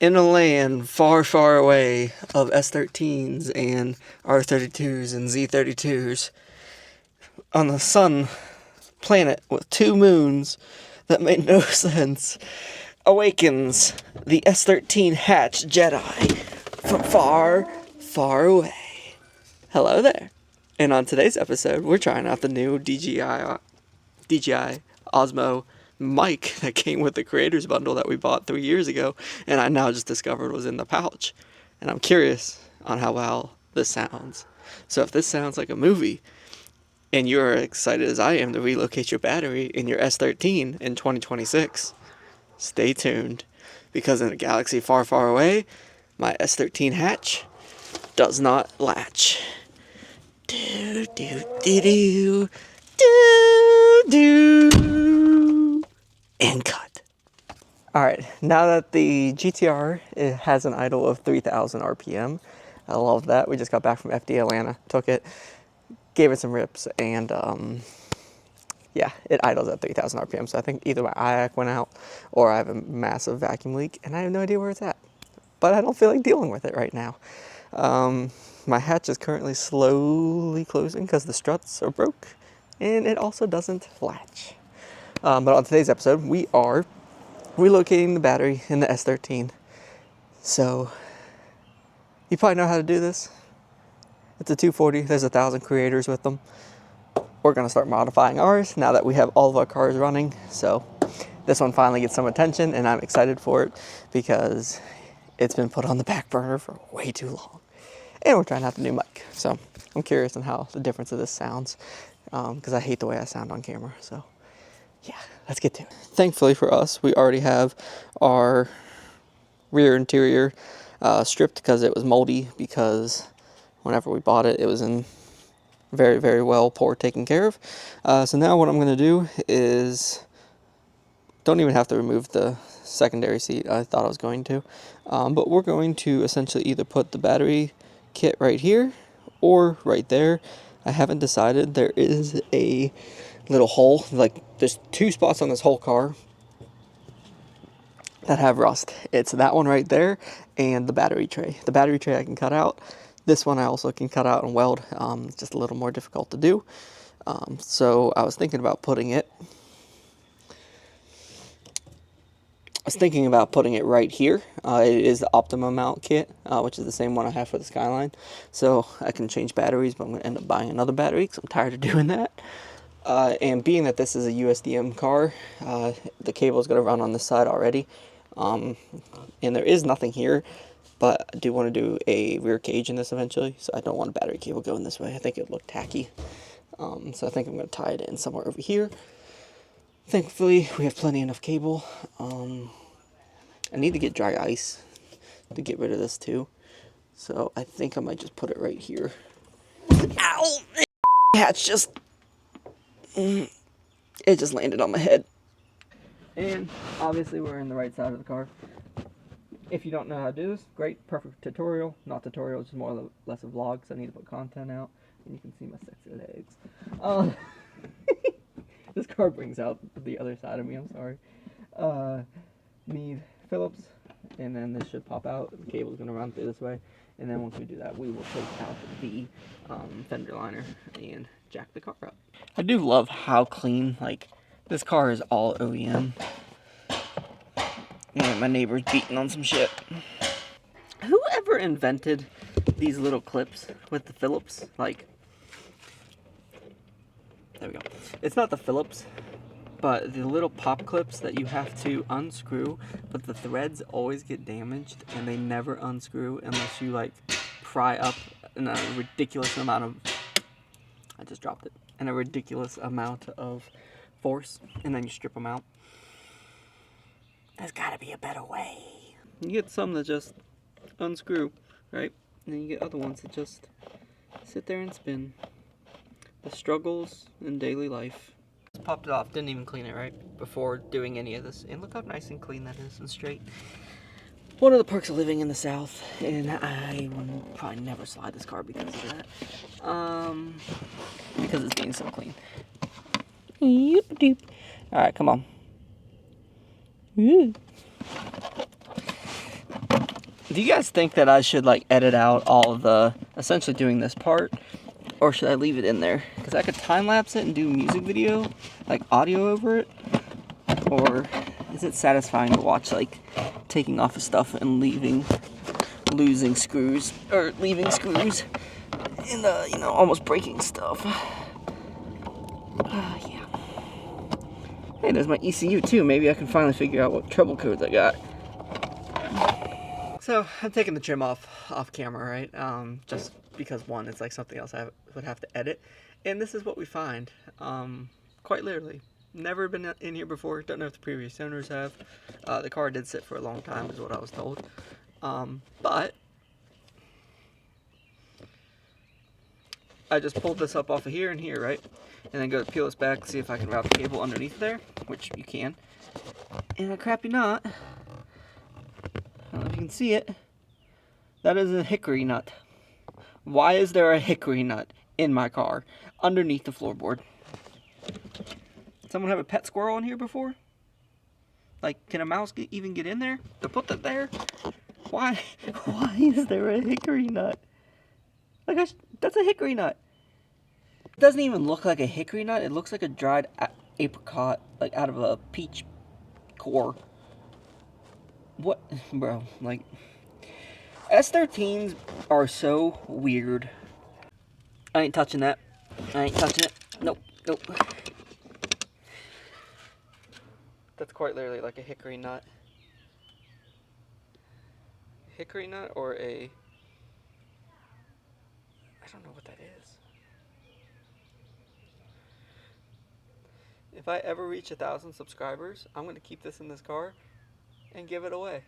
In a land far, far away of S13s and R32s and Z32s, on the sun planet with 2 moons that made no sense, awakens the S13 hatch Jedi from far, far away. Hello there. And on today's episode, we're trying out the new DJI Osmo mic that came with the creators bundle that we bought 3 years ago, and I now just discovered was in the pouch. And I'm curious on how well this sounds. So if this sounds like a movie, and you're excited as I am to relocate your battery in your S13 in 2026, stay tuned, because in a galaxy far, far away, my S13 hatch does not latch. Do, do, do, do, do, do, and cut. Alright, now that the GTR has an idle of 3,000 RPM, I love that. We just got back from FD Atlanta, took it, gave it some rips, and yeah, it idles at 3,000 RPM, so I think either my IAC went out or I have a massive vacuum leak, and I have no idea where it's at. But I don't feel like dealing with it right now. My hatch is currently slowly closing because the struts are broke, and it also doesn't latch. But on today's episode, we are relocating the battery in the S13. So, you probably know how to do this. It's a 240, there's 1,000 creators with them. We're gonna start modifying ours now that we have all of our cars running. So, this one finally gets some attention, and I'm excited for it because it's been put on the back burner for way too long. And we're trying out the new mic. So I'm curious on how the difference of this sounds, because I hate the way I sound on camera. So yeah, let's get to it. Thankfully for us, we already have our rear interior stripped because it was moldy, because whenever we bought it, it was in very, very well poor taken care of. So now what I'm going to do is, don't even have to remove the secondary seat. I thought I was going to. But we're going to essentially either put the battery kit right here or right there. I haven't decided. There is a little hole, like there's 2 spots on this whole car that have rust. It's that one right there and the battery tray. The battery tray I can cut out. This one I also can cut out and weld. It's just a little more difficult to do. So I was thinking about putting it right here. It is the Optimum mount kit, which is the same one I have for the Skyline. So I can change batteries, but I'm going to end up buying another battery because I'm tired of doing that. And being that this is a USDM car, the cable is going to run on this side already. And there is nothing here, but I do want to do a rear cage in this eventually, so I don't want a battery cable going this way. I think it would look tacky. So I think I'm going to tie it in somewhere over here. Thankfully, we have plenty enough cable. I need to get dry ice to get rid of this too. So I think I might just put it right here. Ow! Hatch just... it just landed on my head. And obviously we're in the right side of the car. If you don't know how to do this, great, perfect tutorial. Not tutorial, just more or less a vlog, because I need to put content out. And you can see my sexy legs. This car brings out the other side of me, I'm sorry. Need Phillips, and then this should pop out. The cable's going to run through this way. And then once we do that, we will take out the fender liner and jack the car up. I do love how clean, like, this car is all OEM. And my neighbor's beating on some shit. Whoever invented these little clips with the Phillips, like, there we go. It's not the Phillips, but the little pop clips that you have to unscrew, but the threads always get damaged and they never unscrew unless you like pry up in a ridiculous amount of, I just dropped it, in a ridiculous amount of force, and then you strip them out. There's gotta be a better way. You get some that just unscrew, right? And then you get other ones that just sit there and spin. The struggles in daily life. Just popped it off, didn't even clean it right before doing any of this. And look how nice and clean that is and straight. One of the perks of living in the South, and I will probably never slide this car because of that. Because it's being so clean. Alright, come on. Do you guys think that I should like edit out all of the essentially doing this part, or should I leave it in there? Because I could time lapse it and do music video, like audio over it. Or is it satisfying to watch like taking off of stuff and losing screws, or leaving screws, and you know, almost breaking stuff? Yeah. Hey, there's my ECU too. Maybe I can finally figure out what trouble codes I got. So I'm taking the trim off camera, right? Just because one, it's like something else I would have to edit, and this is what we find. Quite literally, never been in here before. Don't know if the previous owners have. The car did sit for a long time, is what I was told. But I just pulled this up off of here and here, right? And then go to peel this back, see if I can route the cable underneath there, which you can. And a crappy knot. I don't know if you can see it. That is a hickory nut. Why is there a hickory nut in my car underneath the floorboard? Someone have a pet squirrel in here before? Like, can a mouse even get in there to put that there? Why is there a hickory nut? Like, that's a hickory nut. It doesn't even look like a hickory nut. It looks like a dried apricot, like out of a peach core. What, bro? Like, S13s are so weird. I ain't touching that. I ain't touching it. Nope, nope. That's quite literally like a hickory nut. Hickory nut or a... I don't know what that is. If I ever reach 1,000 subscribers, I'm going to keep this in this car and give it away.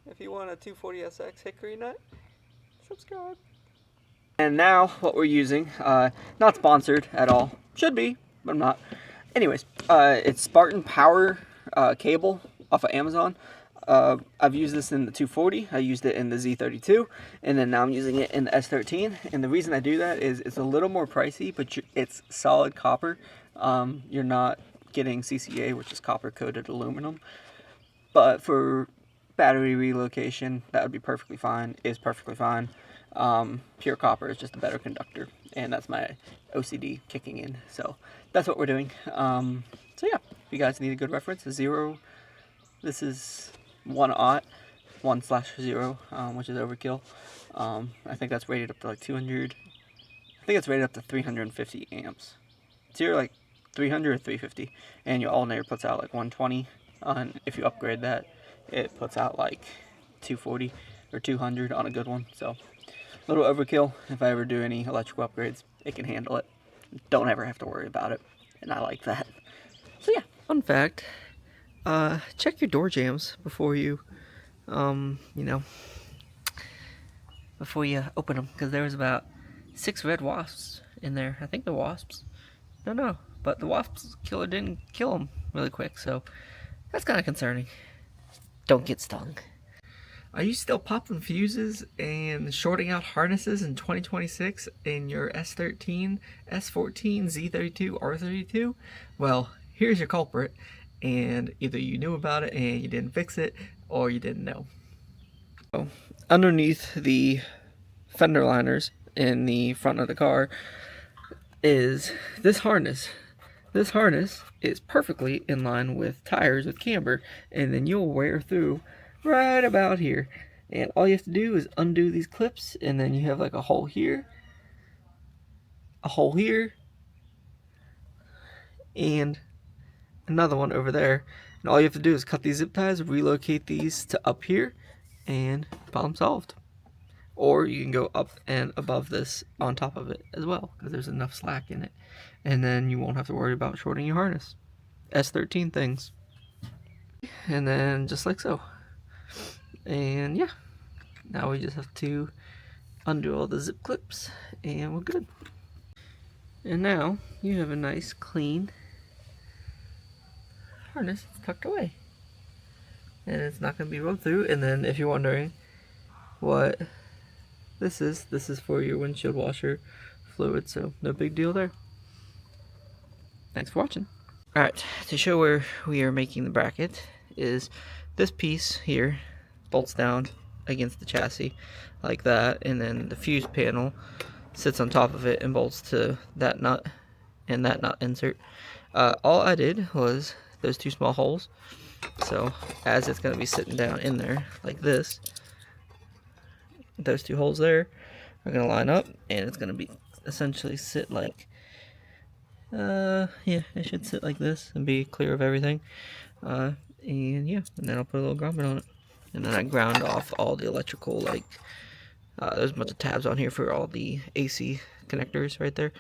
If you want a 240SX hickory nut, subscribe. And now what we're using, not sponsored at all. Should be, but I'm not. Anyways, it's Spartan Power cable off of Amazon. I've used this in the 240, I used it in the Z32, and then now I'm using it in the S13. And the reason I do that is it's a little more pricey, but it's solid copper. You're not getting CCA, which is copper coated aluminum. But for battery relocation, that would be perfectly fine, is perfectly fine. Pure copper is just a better conductor, and that's my OCD kicking in. So that's what we're doing. So yeah, if you guys need a good reference, a 0, this is 1/0, 1/0, which is overkill. I think that's rated up to like 200. I think it's rated up to 350 amps. It's either like 300 or 350, and your alternator puts out like 120. And if you upgrade that, it puts out like 240 or 200 on a good one. So a little overkill. If I ever do any electrical upgrades, it can handle it. Don't ever have to worry about it, and I like that. So yeah, fun fact. Check your door jambs before you, before you open them, because there was about 6 red wasps in there. I think the wasps. No, but the wasps killer didn't kill them really quick, so that's kind of concerning. Don't get stung. Are you still popping fuses and shorting out harnesses in 2026 in your S13, S14, Z32, R32? Well, here's your culprit, and either you knew about it and you didn't fix it, or you didn't know. So, underneath the fender liners in the front of the car is this harness. This harness is perfectly in line with tires with camber, and then you'll wear through right about here. And all you have to do is undo these clips, and then you have like a hole here, and another one over there. And all you have to do is cut these zip ties, relocate these to up here, and problem solved. Or you can go up and above this on top of it as well, because there's enough slack in it. And then you won't have to worry about shorting your harness. S13 things. And then just like so. And yeah, now we just have to undo all the zip clips and we're good. And now you have a nice clean harness tucked away. And it's not going to be rolled through. And then if you're wondering what this is for your windshield washer fluid, so no big deal there. Thanks for watching. Alright, to show where we are making the bracket is this piece here bolts down against the chassis like that, and then the fuse panel sits on top of it and bolts to that nut and that nut insert. All I did was those 2 small holes. So as it's going to be sitting down in there like this, those 2 holes there are going to line up, and it's going to be essentially sit like, yeah, it should sit like this and be clear of everything. And yeah, and then I'll put a little grommet on it, and then I ground off all the electrical, like there's a bunch of tabs on here for all the AC connectors right there.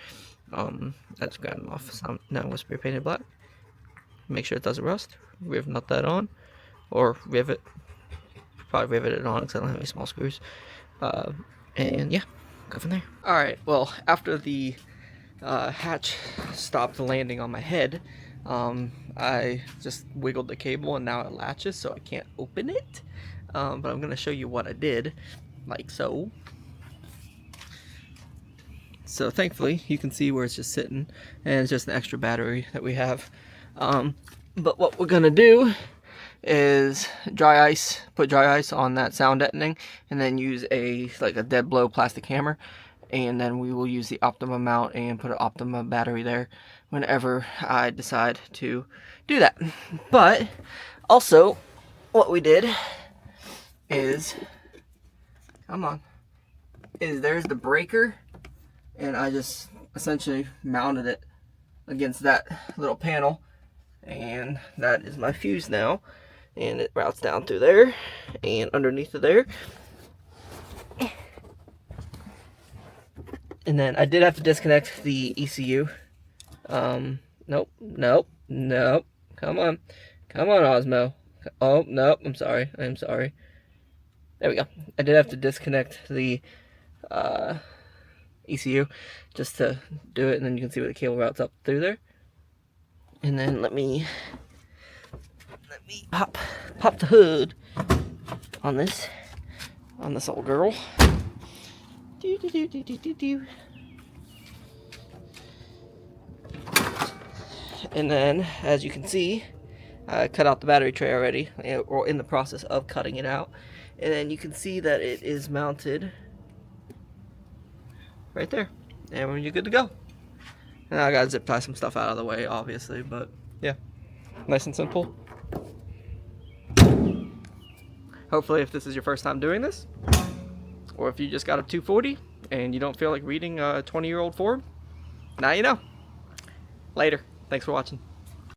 That's ground them off. So now we'll spray paint it black. Make sure it doesn't rust. Rivet nut that on, or rivet. Probably rivet it on because I don't have any small screws. And yeah, go from there. All right. Well, after the hatch stopped landing on my head, I just wiggled the cable and now it latches, so I can't open it. But I'm gonna show you what I did, like so. So thankfully you can see where it's just sitting, and it's just an extra battery that we have. But what we're gonna do is put dry ice on that sound deadening, and then use a dead blow plastic hammer, and then we will use the Optima mount and put an Optima battery there whenever I decide to do that. But also what we did is, there's the breaker, and I just essentially mounted it against that little panel, and that is my fuse now, and it routes down through there and underneath of there. And then I did have to disconnect the ECU. Nope. Come on, Osmo. Oh, nope, I'm sorry. There we go. I did have to disconnect the ECU just to do it, and then you can see where the cable routes up through there. And then let me pop the hood on this old girl. And then, as you can see, I cut out the battery tray already, or in the process of cutting it out. And then you can see that it is mounted right there, and you're good to go. And I gotta zip tie some stuff out of the way, obviously, but yeah, nice and simple. Hopefully, if this is your first time doing this, or if you just got a 240 and you don't feel like reading a 20-year-old Ford, now you know. Later. Thanks for watching.